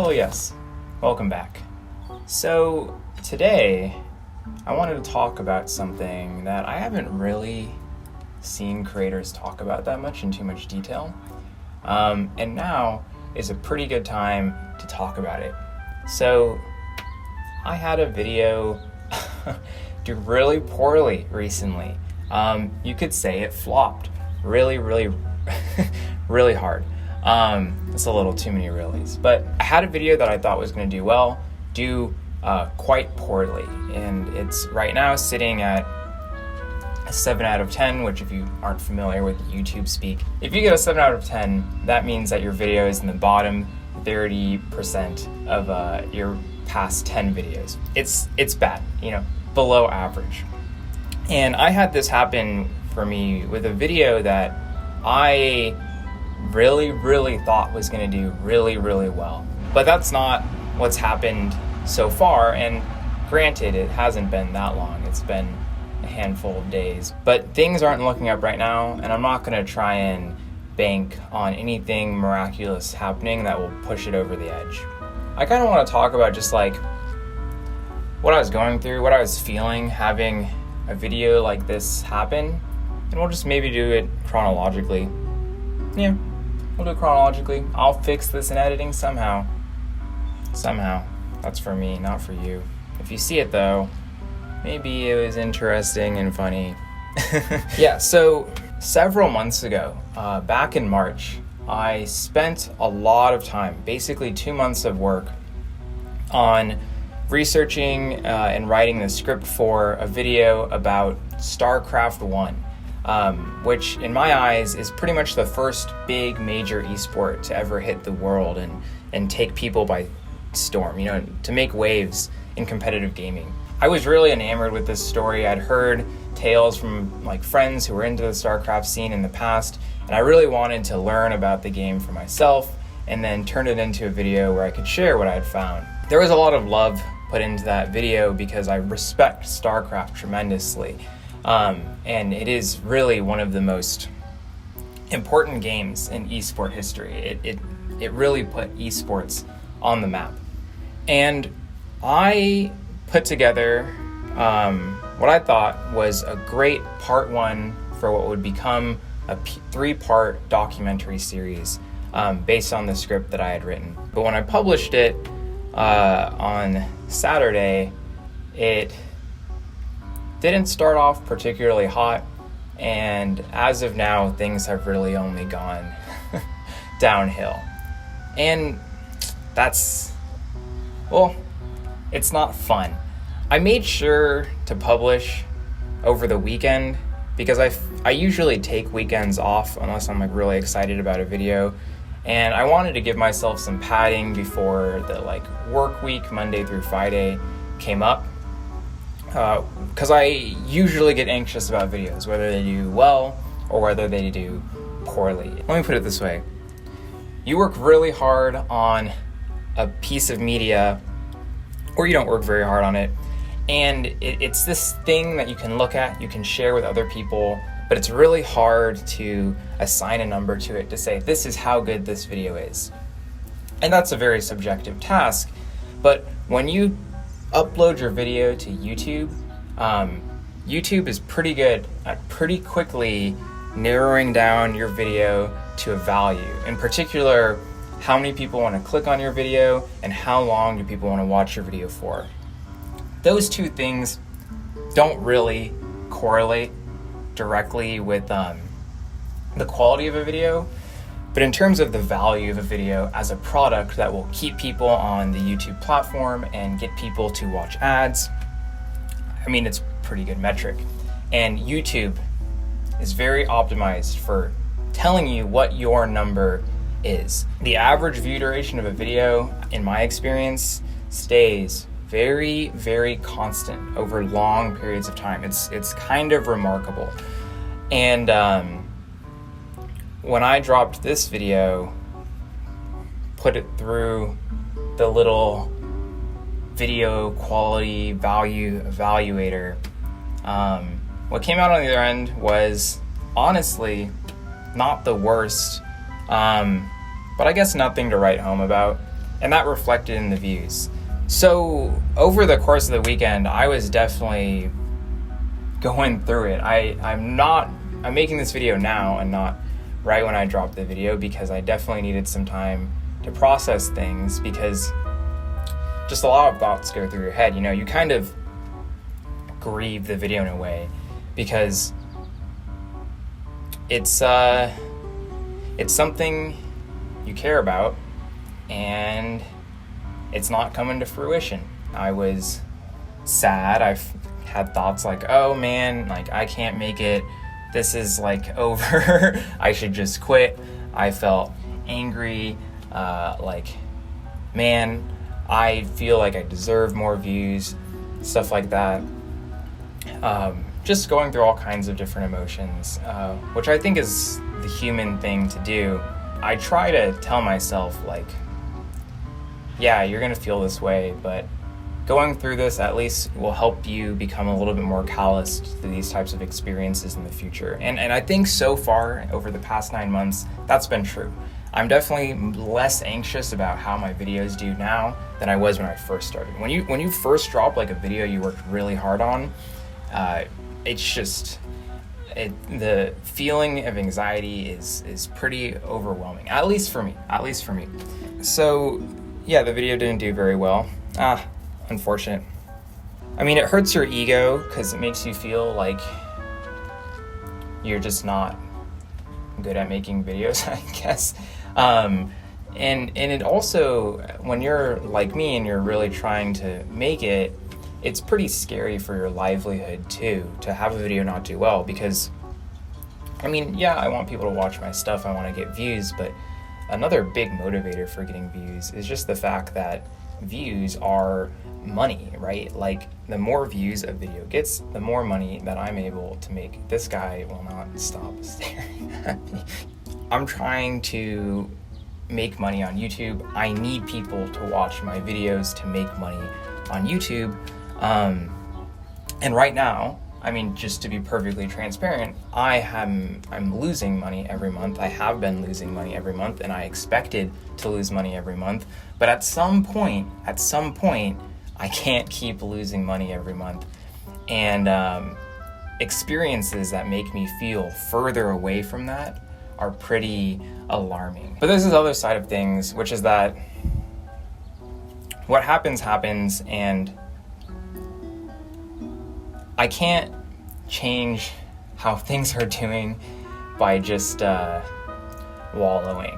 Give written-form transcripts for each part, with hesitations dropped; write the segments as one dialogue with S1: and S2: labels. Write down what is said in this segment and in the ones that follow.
S1: Hello, yes. Welcome back. So, today, I wanted to talk about something that I haven't really seen creators talk about that much in too much detail. And now is a pretty good time to talk about it. So, I had a video do really poorly recently. You could say it flopped really really hard. It's a little too many reallys, but I had a video that I thought was going to do well, quite poorly, and it's right now sitting at a 7 out of 10, which if you aren't familiar with YouTube speak, if you get a 7 out of 10, that means that your video is in the bottom 30% of your past 10 videos. It's bad, below average. And I had this happen for me with a video that I really thought was going to do really well. But that's not what's happened so far, and granted, it hasn't been that long. It's been a handful of days. But things aren't looking up right now, and I'm not going to try and bank on anything miraculous happening that will push it over the edge. I kind of want to talk about just like what I was going through, what I was feeling having a video like this happen, and we'll just maybe do it chronologically. Yeah, we'll do it chronologically. I'll fix this in editing somehow. That's for me, not for you. If you see it though, maybe it was interesting and funny. Yeah, so several months ago, back in March, I spent a lot of time, basically 2 months of work, on researching and writing the script for a video about StarCraft 1, which in my eyes is pretty much the first big major esport to ever hit the world and take people by storm, to make waves in competitive gaming. I was really enamored with this story. I'd heard tales from friends who were into the StarCraft scene in the past, and I really wanted to learn about the game for myself and then turn it into a video where I could share what I had found. There was a lot of love put into that video because I respect StarCraft tremendously. And it is really one of the most important games in esport history. It really put esports on the map. And I put together what I thought was a great part one for what would become a 3-part documentary series based on the script that I had written. But when I published it on Saturday, it didn't start off particularly hot, and as of now, things have really only gone downhill. And that's, it's not fun. I made sure to publish over the weekend because I usually take weekends off unless I'm really excited about a video, and I wanted to give myself some padding before the work week, Monday through Friday, came up. Because I usually get anxious about videos, whether they do well or whether they do poorly. Let me put it this way. You work really hard on a piece of media, or you don't work very hard on it, and it's this thing that you can look at, you can share with other people, but it's really hard to assign a number to it to say, this is how good this video is. And that's a very subjective task, but when you upload your video to YouTube, YouTube is pretty good at pretty quickly narrowing down your video to a value. In particular, how many people want to click on your video and how long do people want to watch your video for. Those two things don't really correlate directly with the quality of a video, but in terms of the value of a video as a product that will keep people on the YouTube platform and get people to watch ads, it's a pretty good metric. And YouTube is very optimized for telling you what your number is. The average view duration of a video, in my experience, stays very constant over long periods of time. It's kind of remarkable. And when I dropped this video, put it through the little video quality value evaluator, what came out on the other end was honestly not the worst, but I guess nothing to write home about. and that reflected in the views. So over the course of the weekend, I was definitely going through it. I'm making this video now and not right when I dropped the video, because I definitely needed some time to process things, because just a lot of thoughts go through your head. You know, you kind of grieve the video in a way, because it's something you care about and it's not coming to fruition. I was sad. I've had thoughts like, oh man, like I can't make it. This is like over. I should just quit. I felt angry. Like, man, I feel like I deserve more views, stuff like that. Just going through all kinds of different emotions, which I think is the human thing to do. I try to tell myself, like, yeah, you're gonna feel this way, but going through this at least will help you become a little bit more calloused to these types of experiences in the future. And I think so far, over the past 9 months, that's been true. I'm definitely less anxious about how my videos do now than I was when I first started. When you first drop like a video you worked really hard on, it's just, the feeling of anxiety is pretty overwhelming, at least for me. So yeah, the video didn't do very well. Unfortunate. I mean, it hurts your ego because it makes you feel like you're just not good at making videos, I guess. And it also, when you're like me and you're really trying to make it, it's pretty scary for your livelihood too, to have a video not do well, because, I mean, yeah, I want people to watch my stuff, I want to get views, but another big motivator for getting views is just the fact that views are money, right? Like, the more views a video gets, the more money that I'm able to make. This guy will not stop staring at me. I'm trying to make money on YouTube. I need people to watch my videos to make money on YouTube. And right now, I mean, just to be perfectly transparent, I'm losing money every month. I have been losing money every month, and I expected to lose money every month. But at some point, I can't keep losing money every month. And experiences that make me feel further away from that are pretty alarming. But there's this other side of things, which is that what happens, and I can't change how things are doing by just wallowing.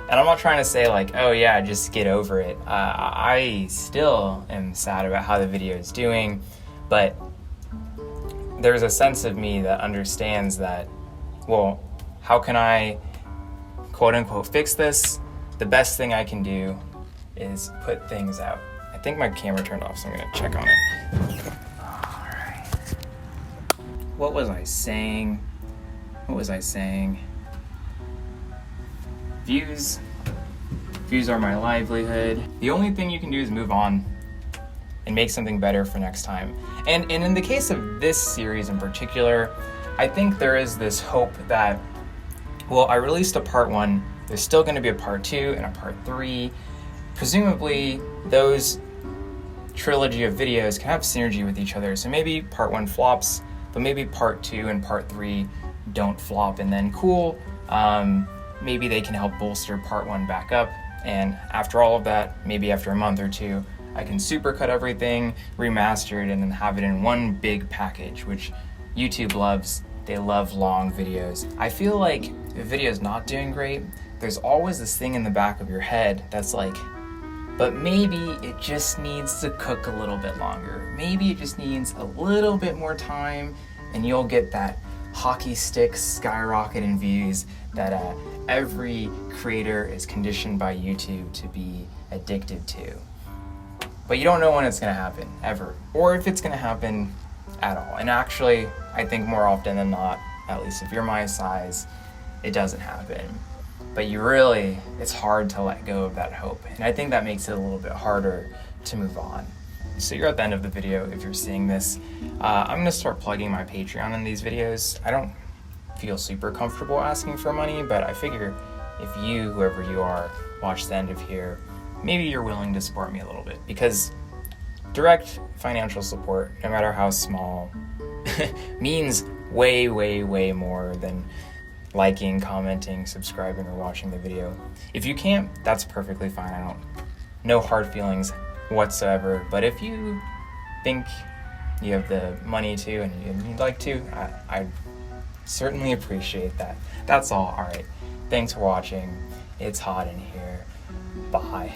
S1: And I'm not trying to say like, oh yeah, just get over it. I still am sad about how the video is doing, but there's a sense of me that understands that, well, how can I, quote unquote, fix this? The best thing I can do is put things out. I think my camera turned off, so I'm gonna check on it. What was I saying? Views are my livelihood. The only thing you can do is move on and make something better for next time. And in the case of this series in particular, I think there is this hope that, well, I released a part 1, there's still gonna be a part 2 and a part 3. Presumably, those trilogy of videos can have synergy with each other. So maybe part 1 flops, but maybe part 2 and part 3 don't flop, and then cool, maybe they can help bolster part 1 back up. And after all of that, maybe after a month or 2, I can supercut everything, remaster it, and then have it in one big package, which YouTube loves. They love long videos. I feel like if a video is not doing great, there's always this thing in the back of your head that's like, but maybe it just needs to cook a little bit longer. Maybe it just needs a little bit more time, and you'll get that hockey stick skyrocket in views that every creator is conditioned by YouTube to be addicted to. But you don't know when it's gonna happen, ever, or if it's gonna happen at all. And actually, I think more often than not, at least if you're my size, it doesn't happen. But it's hard to let go of that hope. And I think that makes it a little bit harder to move on. So you're at the end of the video if you're seeing this. I'm gonna start plugging my Patreon in these videos. I don't feel super comfortable asking for money, but I figure if you, whoever you are, watch the end of here, maybe you're willing to support me a little bit, because direct financial support, no matter how small, means way, way, way more than liking, commenting, subscribing, or watching the video. If you can't, that's perfectly fine. No hard feelings whatsoever. But if you think you have the money to and you'd like to, I certainly appreciate that. That's all. All right. Thanks for watching. It's hot in here. Bye.